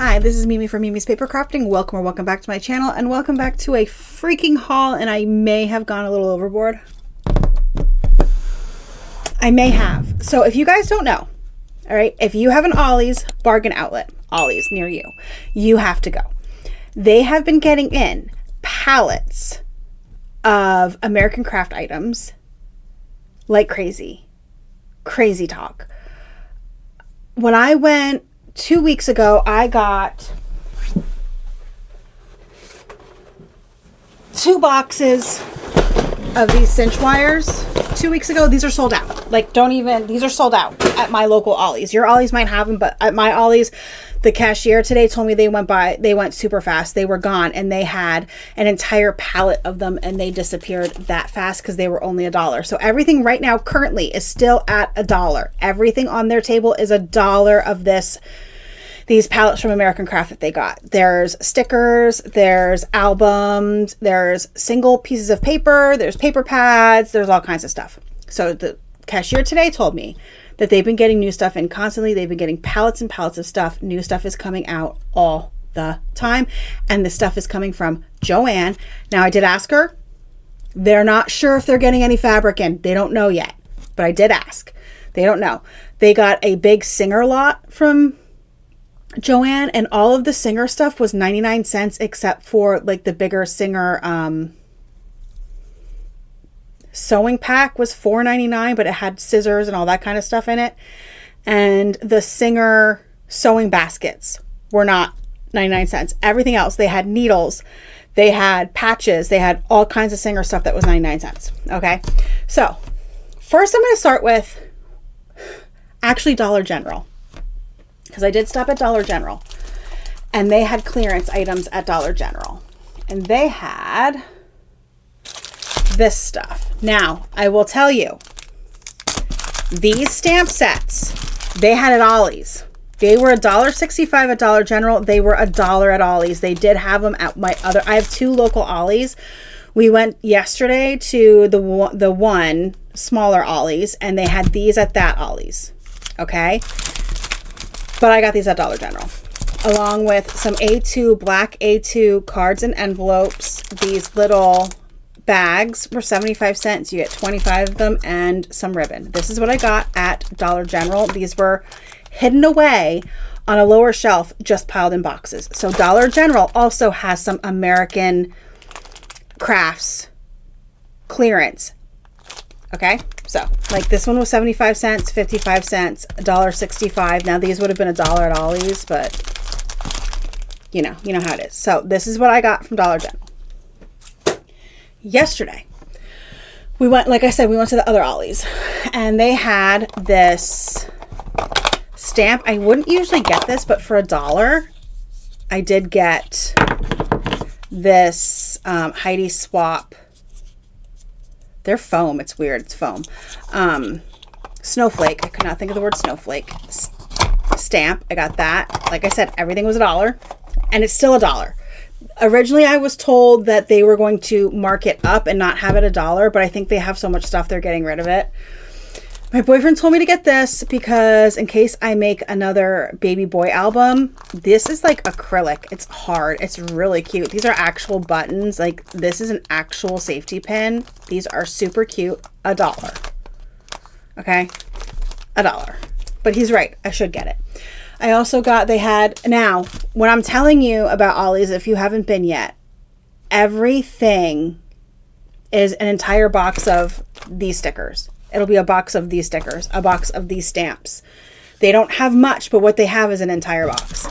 Hi, this is Mimi from Mimi's Paper Crafting. Welcome or welcome back to my channel, and welcome back to a freaking haul. And I may have gone a little overboard. I may have. So if you guys don't know, all right, if you have an Ollie's bargain outlet, Ollie's near you, you have to go. They have been getting in pallets of American craft items like crazy. Crazy talk. When I went 2 weeks ago, I got 2 boxes of these cinch wires. 2 weeks ago, these are sold out. Like, these are sold out at my local Ollie's. Your Ollie's might have them, but at my Ollie's, the cashier today told me they went super fast. They were gone, and they had an entire pallet of them, and they disappeared that fast because they were only $1. So everything right now currently is still at $1. Everything on their table is $1 of these pallets from American Craft that they got. There's stickers, there's albums, there's single pieces of paper, there's paper pads, there's all kinds of stuff. So the cashier today told me that they've been getting new stuff in constantly. They've been getting pallets and pallets of stuff. New stuff is coming out all the time. And the stuff is coming from Joanne. Now, I did ask her. They're not sure if they're getting any fabric in. They don't know yet. But I did ask. They don't know. They got a big Singer lot from Joanne, and all of the Singer stuff was 99 cents except for like the bigger Singer sewing pack was $4.99, but it had scissors and all that kind of stuff in it. And the Singer sewing baskets were not 99 cents. Everything else, they had needles, they had patches, they had all kinds of Singer stuff that was 99 cents. Okay, so first I'm going to start with actually Dollar General, because I did stop at Dollar General and they had clearance items at Dollar General, and they had this stuff. Now, I will tell you, these stamp sets, they had at Ollie's. They were $1.65 at Dollar General. They were $1 at Ollie's. They did have them at I have 2 local Ollie's. We went yesterday to the one smaller Ollie's, and they had these at that Ollie's. Okay? But I got these at Dollar General, along with some A2, black A2 cards and envelopes. These little bags were 75 cents. You get 25 of them and some ribbon. This is what I got at Dollar General. These were hidden away on a lower shelf, just piled in boxes. So Dollar General also has some American crafts clearance. Okay, so like this one was 75 cents, 55 cents, $1.65. Now these would have been $1 at Ollie's, but you know how it is. So this is what I got from Dollar General. Yesterday, we went, like I said, we went to the other Ollie's, and they had this stamp. I wouldn't usually get this, but for $1, I did get this Heidi Swap. They're foam. It's weird. It's foam. Snowflake. I could not think of the word snowflake. Stamp. I got that. Like I said, everything was $1, and it's still $1. Originally, I was told that they were going to mark it up and not have it $1, but I think they have so much stuff they're getting rid of it. My boyfriend told me to get this because in case I make another baby boy album, this is like acrylic. It's hard. It's really cute. These are actual buttons. Like, this is an actual safety pin. These are super cute. $1. Okay? $1. But he's right. I should get it. I also got, now, when I'm telling you about Ollie's, if you haven't been yet, everything is an entire box of these stickers. It'll be a box of these stickers, a box of these stamps. They don't have much, but what they have is an entire box.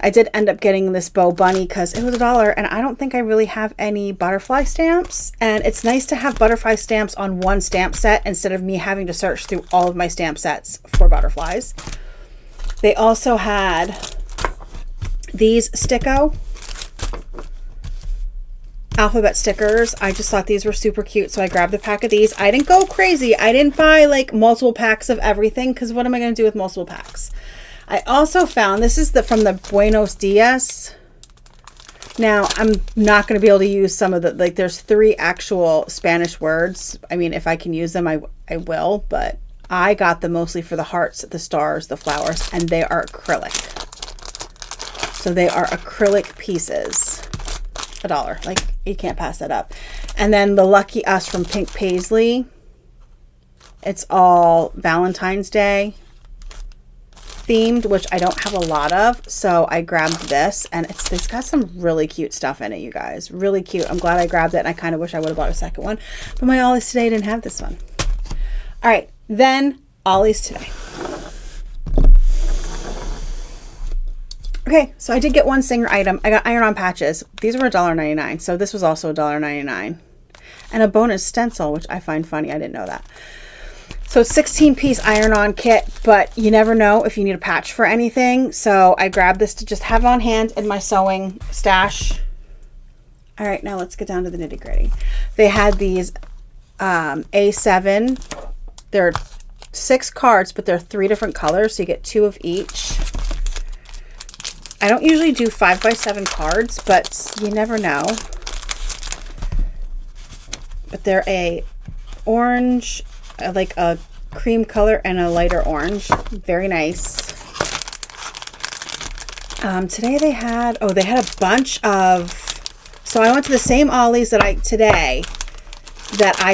I did end up getting this Bow Bunny because it was $1, and I don't think I really have any butterfly stamps. And it's nice to have butterfly stamps on one stamp set instead of me having to search through all of my stamp sets for butterflies. They also had these Sticko alphabet stickers. I just thought these were super cute, so I grabbed a pack of these. I didn't go crazy. I didn't buy like multiple packs of everything, because what am I going to do with multiple packs? I also found, this is from the Buenos Dias. Now, I'm not going to be able to use some of the, like, there's 3 actual Spanish words. I mean, if I can use them, I will, but I got them mostly for the hearts, the stars, the flowers, and they are acrylic. So they are acrylic pieces. $1. Like, you can't pass that up. And then the Lucky Us from Pink Paisley. It's all Valentine's Day themed, which I don't have a lot of. So I grabbed this, and it's got some really cute stuff in it, you guys. Really cute. I'm glad I grabbed it, and I kind of wish I would have bought a second one. But my Ollie's Today didn't have this one. All right, then Ollie's Today. Okay, so I did get one Singer item. I got iron-on patches. These were $1.99, so this was also $1.99. And a bonus stencil, which I find funny. I didn't know that. So 16-piece iron-on kit, but you never know if you need a patch for anything. So I grabbed this to just have on hand in my sewing stash. All right, now let's get down to the nitty-gritty. They had these A7. They're 6 cards, but they're 3 different colors, so you get 2 of each. I don't usually do 5x7 cards, but you never know. But they're a orange, like a cream color, and a lighter orange. Very nice. Today they had a bunch of, so I went to the same Ollie's that I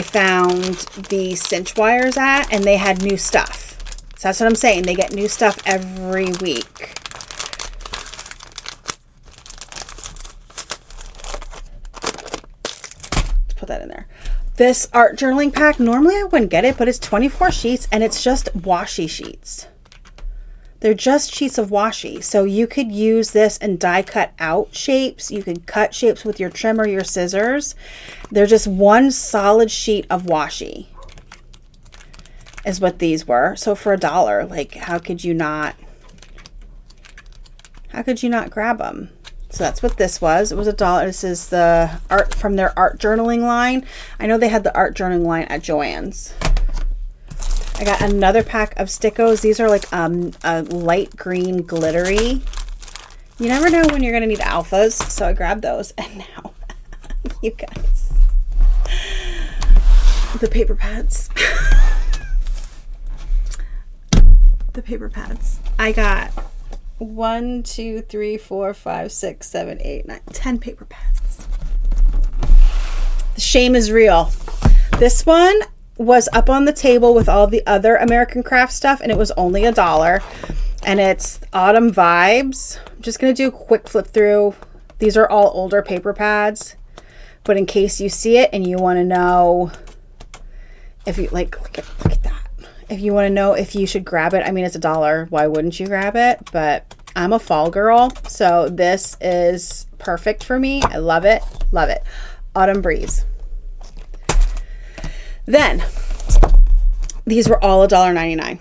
found the cinch wires at, and they had new stuff. So that's what I'm saying. They get new stuff every week. Put that in there. This art journaling pack, normally I wouldn't get it, but it's 24 sheets, and it's just washi sheets. They're just sheets of washi. So you could use this and die cut out shapes. You could cut shapes with your trimmer, your scissors. They're just one solid sheet of washi is what these were. So for $1, like, how could you not grab them? So that's what this was. It was $1. This is the art from their art journaling line. I know they had the art journaling line at Joann's. I got another pack of Stickos. These are like a light green glittery. You never know when you're going to need alphas. So I grabbed those. And now, you guys, the paper pads. The paper pads. I got 1, 2, 3, 4, 5, 6, 7, 8, 9, 10 paper pads. The shame is real. This one was up on the table with all the other American Craft stuff, and it was only $1. And it's Autumn Vibes. I'm just going to do a quick flip through. These are all older paper pads, but in case you see it and you want to know if you like, look at that. If you want to know if you should grab it, I mean, it's $1. Why wouldn't you grab it? But I'm a fall girl, so this is perfect for me. I love it. Love it. Autumn Breeze. Then, these were all $1.99.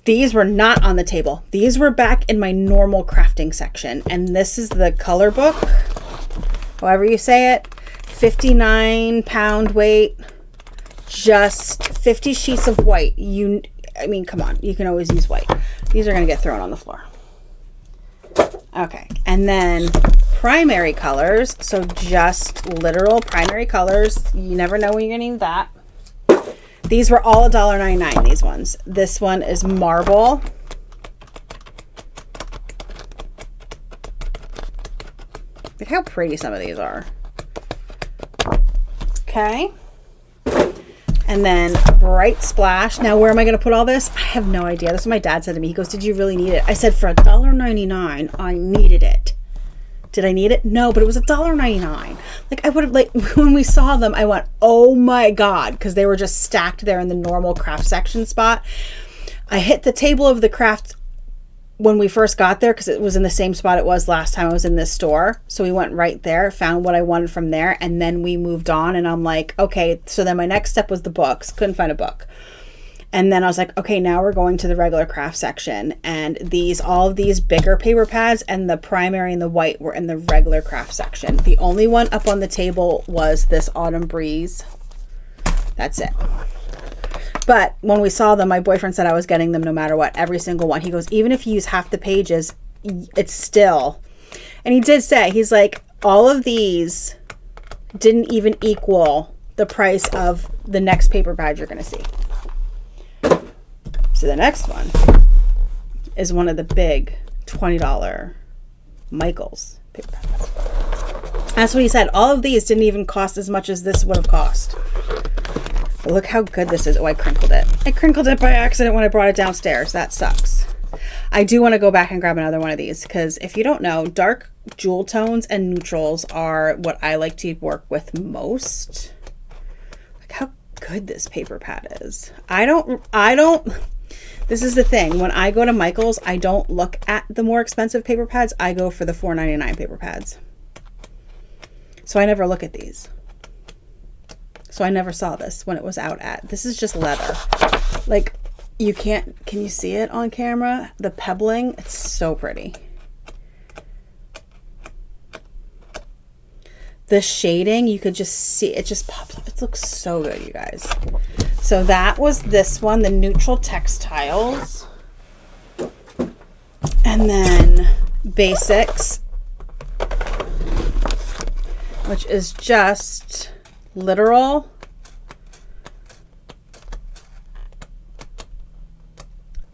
These were not on the table. These were back in my normal crafting section. And this is the color book, however you say it. 59-pound weight. Just 50 sheets of white. I mean, come on. You can always use white. These are going to get thrown on the floor. Okay. And then primary colors. So just literal primary colors. You never know when you're going to need that. These were all $1.99, these ones. This one is marble. Look how pretty some of these are. Okay. And then Bright Splash. Now, where am I going to put all this? I have no idea. This is what my dad said to me. He goes, did you really need it? I said, for $1.99, I needed it. Did I need it? No, but it was $1.99. Like, I would have, like, when we saw them, I went, oh my God, because they were just stacked there in the normal craft section spot. I hit the table of the craft when we first got there because it was in the same spot it was last time I was in this store. So we went right there, found what I wanted from there, and then we moved on. And I'm like, okay, so then my next step was the books. Couldn't find a book. And then I was like, okay, now we're going to the regular craft section. And all of these bigger paper pads and the primary and the white were in the regular craft section. The only one up on the table was this Autumn Breeze. That's it. But when we saw them, my boyfriend said I was getting them no matter what, every single one. He goes, even if you use half the pages, it's still. And he did say, he's like, all of these didn't even equal the price of the next paper pad you're going to see. So the next one is one of the big $20 Michaels paper pads. That's what he said. All of these didn't even cost as much as this would have cost. But look how good this is. Oh, I crinkled it. I crinkled it by accident when I brought it downstairs. That sucks. I do want to go back and grab another one of these because if you don't know, dark jewel tones and neutrals are what I like to work with most. Look how good this paper pad is. I don't, this is the thing. When I go to Michael's, I don't look at the more expensive paper pads. I go for the $4.99 paper pads. So I never look at these. So I never saw this when it was out at. This is just leather. Like, you can't, can you see it on camera? The pebbling, it's so pretty. The shading, you could just see, it just pops up. It looks so good, you guys. So that was this one, the neutral textiles. And then basics, which is just literal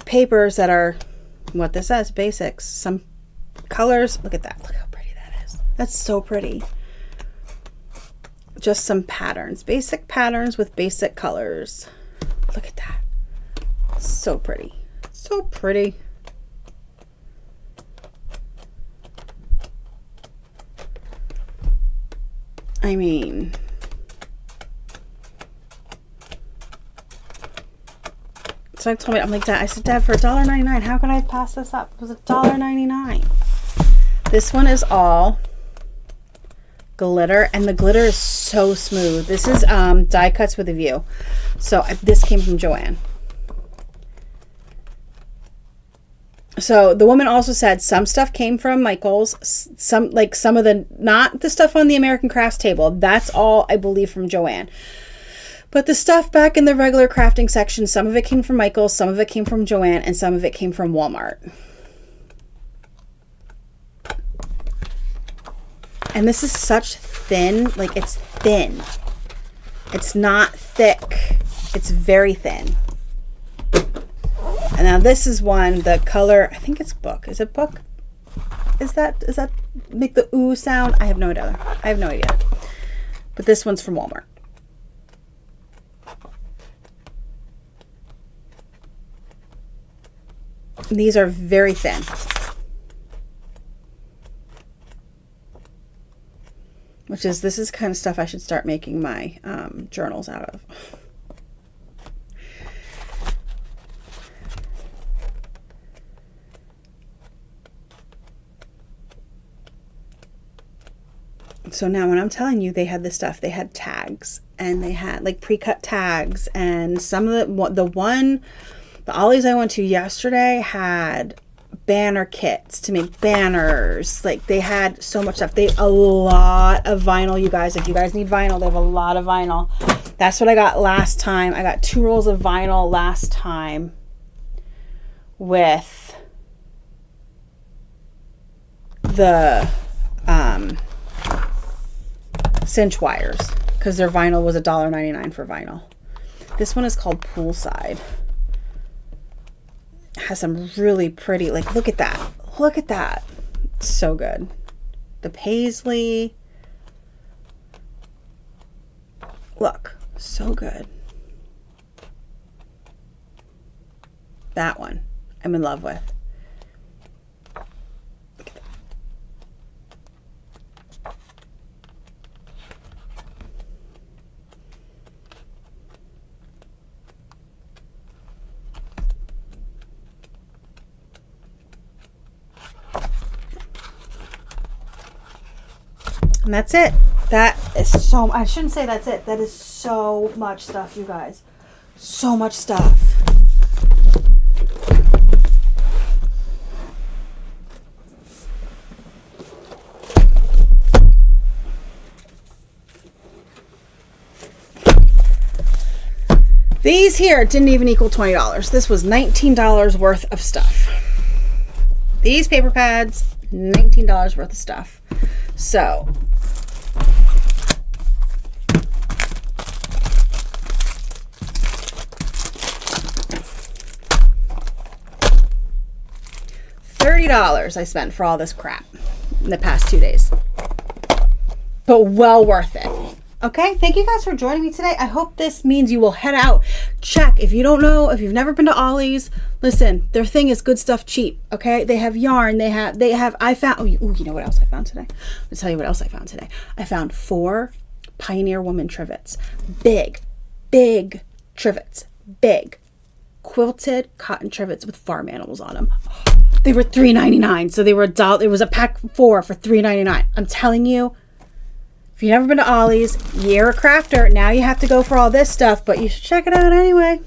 papers that are what this says, basics. Some colors. Look at that. Look how pretty that is. That's so pretty. Just some patterns. Basic patterns with basic colors. Look at that. So pretty. So pretty. I mean, so I told me, I'm like, Dad, I said, Dad, for $1.99, how could I pass this up? It was $1.99. This one is all glitter, and the glitter is so smooth. This is die cuts with a view. So this came from Joann. So the woman also said some stuff came from Michael's, some of the, not the stuff on the American Crafts table. That's all, I believe, from Joann. But the stuff back in the regular crafting section, some of it came from Michael's, some of it came from Joann, and some of it came from Walmart. And this is such thin, like it's thin. It's not thick. It's very thin. And now this is one, the color, I think it's Book. Is it Book? Does that make the ooh sound? I have no idea. I have no idea. But this one's from Walmart. And these are very thin. This is kind of stuff I should start making my journals out of. So now when I'm telling you they had this stuff, they had tags and they had like pre-cut tags, and some of the Ollie's I went to yesterday had banner kits to make banners. Like they had so much stuff. They a lot of vinyl, you guys. If you guys need vinyl, they have a lot of vinyl. That's what I got last time. I got 2 rolls of vinyl last time with the cinch wires, because their vinyl was $1.99 for vinyl. This one is called Poolside. It has some really pretty, like, look at that. Look at that. It's so good. The paisley. Look, so good. That one I'm in love with. And that's it. That is so, I shouldn't say that's it. That is so much stuff, you guys. So much stuff. These here didn't even equal $20. This was $19 worth of stuff. These paper pads, $19 worth of stuff. So $30 I spent for all this crap. in the past 2 days. But well worth it. Okay, thank you guys for joining me today. I hope this means you will head out, check. If you don't know, if you've never been to Ollie's, listen, their thing is good stuff cheap, okay? They have yarn, I found, you know what else I found today? I'll tell you what else I found today. I found 4 Pioneer Woman trivets. Big trivets. Big. Quilted cotton trivets with farm animals on them. They were $3.99, so they were it was a pack of 4 for $3.99. I'm telling you, if you've never been to Ollie's, you're a crafter. Now you have to go for all this stuff, but you should check it out anyway.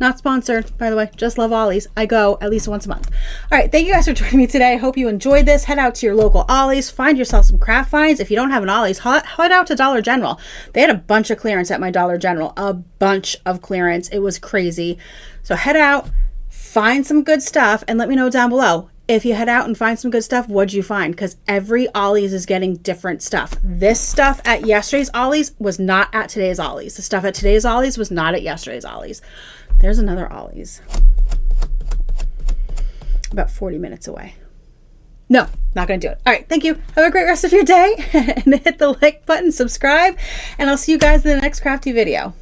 Not sponsored, by the way. Just love Ollie's. I go at least once a month. All right, thank you guys for joining me today. I hope you enjoyed this. Head out to your local Ollie's. Find yourself some craft finds. If you don't have an Ollie's, head out to Dollar General. They had a bunch of clearance at my Dollar General. A bunch of clearance. It was crazy. So head out, find some good stuff, and let me know down below. If you head out and find some good stuff, what'd you find? Because every Ollie's is getting different stuff. This stuff at yesterday's Ollie's was not at today's Ollie's. The stuff at today's Ollie's was not at yesterday's Ollie's. There's another Ollie's. About 40 minutes away. No, not going to do it. All right, thank you. Have a great rest of your day. And hit the like button, subscribe, and I'll see you guys in the next crafty video.